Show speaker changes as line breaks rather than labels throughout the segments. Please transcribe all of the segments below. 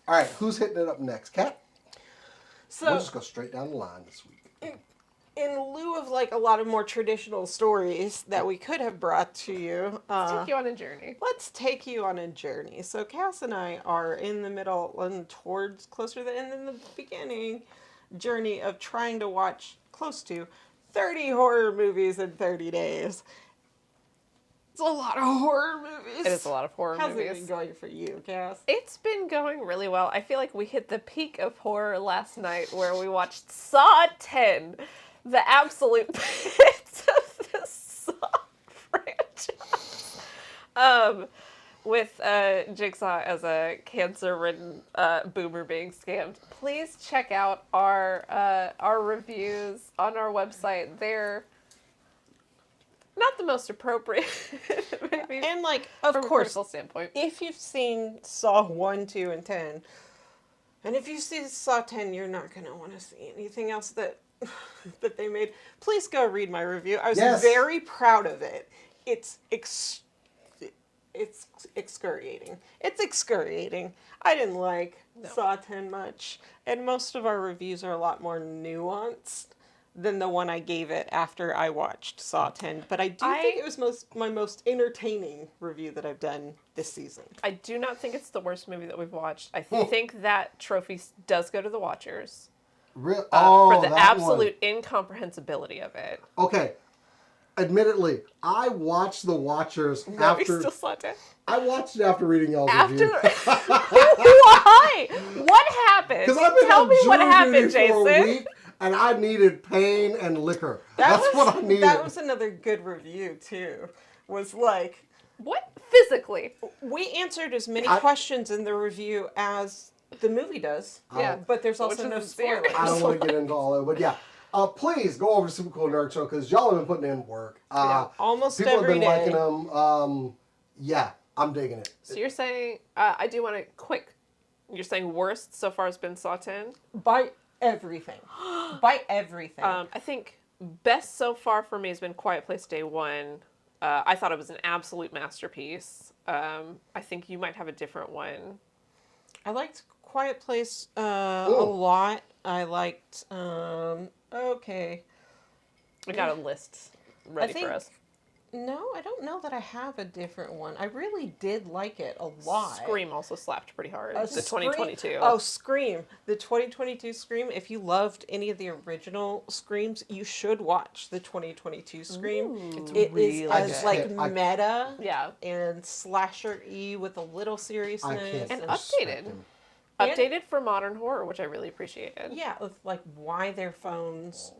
All right, who's hitting it up next? Kat?
So,
We'll just go straight down the line this week.
in lieu of like a lot of more traditional stories that we could have brought to you,
Take you on a journey.
let's take you on a journey. So Cass and I are in the middle and towards closer to the end than the beginning journey of trying to watch close to 30 horror movies in 30 days. It's a lot of horror movies.
It is a lot of horror
How's
movies.
it been going for you, Cass?
It's been going really well. I feel like we hit the peak of horror last night where we watched Saw 10, the absolute pit of the Saw franchise. With Jigsaw as a cancer-ridden boomer being scammed. Please check out our reviews on our website. They're not the most appropriate, maybe.
And like, of
from a
course,
critical standpoint.
if you've seen Saw 1, 2, and 10, and if you see Saw 10, you're not going to want to see anything else that that they made, please go read my review. I was
Yes.
very proud of it. It's excoriating. It's excoriating. I didn't like Saw 10 much, and most of our reviews are a lot more nuanced than the one I gave it after I watched Saw 10. But I do think it was my most entertaining review that I've done this season.
I do not think it's the worst movie that we've watched. I think that trophy does go to the Watchers
Real,
for the
that
absolute incomprehensibility of it.
one. Okay. Admittedly, I watched The Watchers
We
after.
still saw it.
I watched it after reading y'all's
After
review.
why? What happened?
Because I've been
Tell
on
me what
jury
happened,
duty for a
Jason.
week, and I needed pain and liquor. That's what I needed.
That was another good review too. Was like,
What physically?
we answered as many questions in the review as the movie does.
Yeah.
But there's
Which
also no
is fair.
spoilers.
I don't want to get into all of it, but yeah. Please go over to Super Cool Nerd Show because y'all have been putting in work.
Almost
People have
every
been
day.
liking them. Yeah, I'm digging it.
So you're saying, I do want to quick, you're saying worst so far has been Saw 10?
By everything. By everything.
I think best so far for me has been Quiet Place Day 1. I thought it was an absolute masterpiece. I think you might have a different one.
I liked Quiet Place a lot. I liked, okay.
We got a list ready
think-
for us.
No, I don't know that I have a different one. I really did like it a lot.
Scream also slapped pretty hard.
Uh,
The
Scream-
2022.
Oh, Scream. The 2022 Scream. If you loved any of the original Screams, you should watch the 2022 Scream.
It's
It
really
is as
good.
like
I-
meta
Yeah.
and slasher-y with a little
I
seriousness.
can't
And
respect
updated.
him.
Updated for modern horror, which I really appreciated.
Yeah, with like why their phones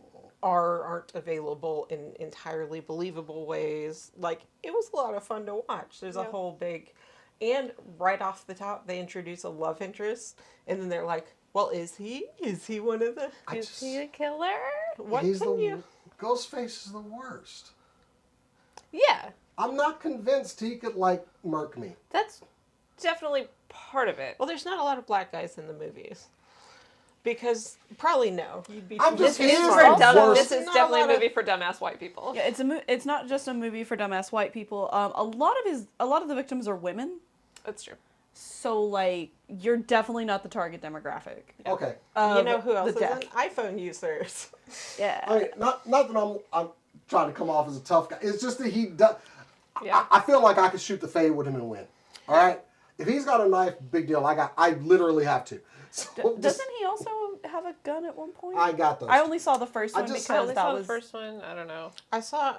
aren't available in entirely believable ways. Like, it was a lot of fun to watch. There's a
Yeah.
whole big, and right off the top, they introduce a love interest, and then they're like, well, is he? Is he one of the?
Is he a killer?
What
He's
can
the
you?
Ghostface is the worst.
Yeah,
I'm not convinced he could like murk me.
that's definitely part of it.
Well, there's not a lot of black guys in the movies. Because probably no, you'd be.
I'm
too
just-
This is,
It is
for
the
dumb,
worst.
this is
Not a
definitely a
lot of-
movie for dumbass white people.
Yeah, it's not just a movie for dumbass white people. A lot of the victims are women,
That's true.
so like you're definitely not the target demographic.
Okay.
You know who else
the
is
death.
in? iPhone users.
Yeah.
I mean, not that I'm trying to come off as a tough guy. It's just that he does.
Yeah.
I feel like I could shoot the fade with him and win. All right. If he's got a knife, big deal. I literally have to. So just-
Doesn't he also have a gun at one point?
I got those.
I only saw the first
I
one
just-
I
because
only
that
saw
was
the first one. I don't know.
I saw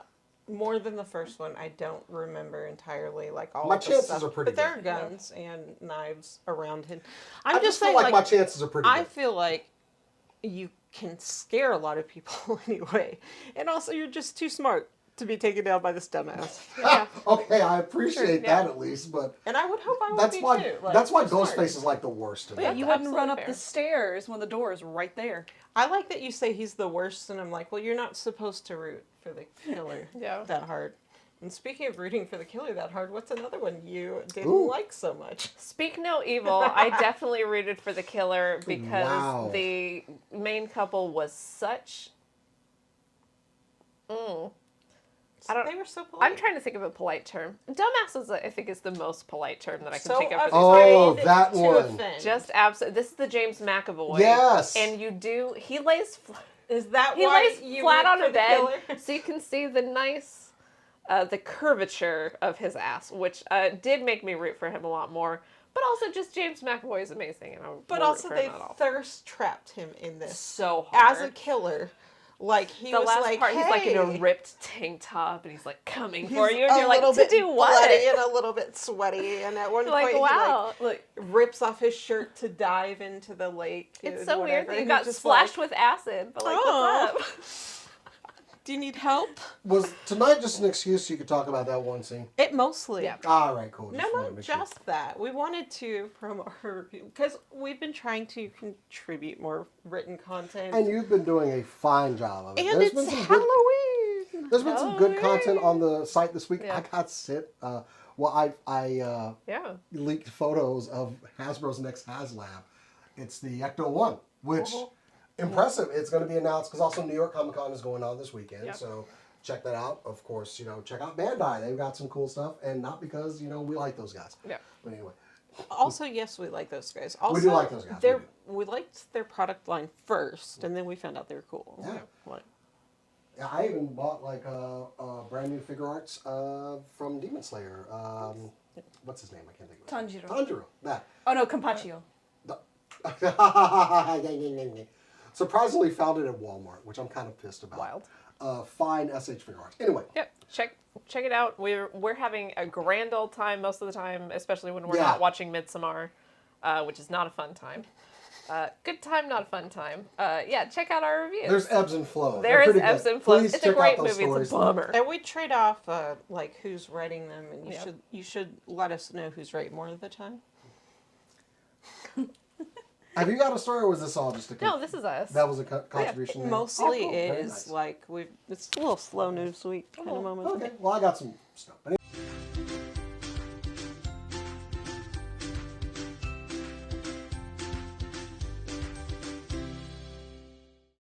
more than the first one. I don't remember entirely like all
My
of the
chances
stuff.
are pretty
But there are
good.
guns and knives around him.
I
I'm
just feel
saying,
like my chances are pretty
I
good.
feel like you can scare a lot of people anyway, and also you're just too smart to be taken down by this dumbass.
Yeah.
Okay, I appreciate
yeah.
that at least, but
And I would hope I would
that's
be
why
too. Like,
that's why
you're smart.
Ghostface is like the worst to me.
yeah,
That's
you wouldn't run
absolutely
up
fair.
the stairs when the door is right there.
I like that you say he's the worst, and I'm like, well, you're not supposed to root for the killer
Yeah.
that hard. And speaking of rooting for the killer that hard, what's another one you didn't
Ooh.
like so much?
Speak no evil. I definitely rooted for the killer because
Wow.
the main couple was such I don't.
They were so polite.
I'm trying to think of a polite term. Dumbass is, I think, is the most polite term that I can
So
think of. For these
Oh,
movies.
that
to
one.
offend.
Just absolutely. This is the James McAvoy.
Yes.
And he lays.
Is that
He
why
lays
you
flat
root
on
for
a
the
bed,
killer?
so you can see the nice, the curvature of his ass, which did make me root for him a lot more. But also, just James McAvoy is amazing, and I
But
will
also,
root for
they
him at all.
thirst trapped him in this
So hard.
as a killer. Like he
The
was
last
like,
part, he's like in a
"Hey."
ripped tank top, and he's like coming
He's
for you, and
a
you're like,
little
to
bit
do what?
bloody and a little bit sweaty, and at one
You're like,
point
wow,
he
look,
rips off his shirt to dive into the lake.
it's
and
so weird
whatever,
that you
and
got
he's just
splashed
like,
with acid, but like,
"Oh."
what's up?
Do you need help?
Was tonight just an excuse so you could talk about that one scene?
It mostly.
Yeah.
All right, cool.
No,
Just wanted to
not
make sure.
just that. We wanted to promote her review because we've been trying to contribute more written content.
And you've been doing a fine job of it.
And
There's
it's
been some good,
Halloween.
there's been some good content on the site this week.
Yeah.
I got sit. I
Yeah.
leaked photos of Hasbro's next HasLab. It's the Ecto One, which impressive. It's going to be announced because also New York Comic Con is going on this weekend.
Yep.
So check that out. Of course, check out Bandai. They've got some cool stuff, and not because we like those guys.
Yeah.
But anyway,
Also, yes, we like those guys. Also,
do like those guys, we do.
We liked their product line first, and then we found out they were cool.
Yeah.
What?
yeah, I even bought like brand new figure arts from Demon Slayer. What's his name? I can't think of it.
Tanjiro.
Tanjiro. That.
Oh no, Compaccio.
Surprisingly found it at Walmart, which I'm kind of pissed about.
Wild.
Fine SH figure arts. Anyway.
Yep. Check it out. We're having a grand old time most of the time, especially when we're
Yeah.
not watching Midsommar, which is not a fun time. Good time, not a fun time. Yeah, check out our reviews.
There's ebbs and flows.
There
They're
is
pretty
ebbs
good.
and flows.
Please
It's a
check
great
out those
movie.
stories.
It's a bummer.
And we trade off like who's writing them, and
Yeah.
you should let us know who's right more of the time.
Have you got a story, or was this all just a?
No, this is us.
That was a contribution. there?
Mostly
Oh, cool. Very
is
nice.
like it's a little slow news week kind of moment.
Okay. Well, I got some stuff. But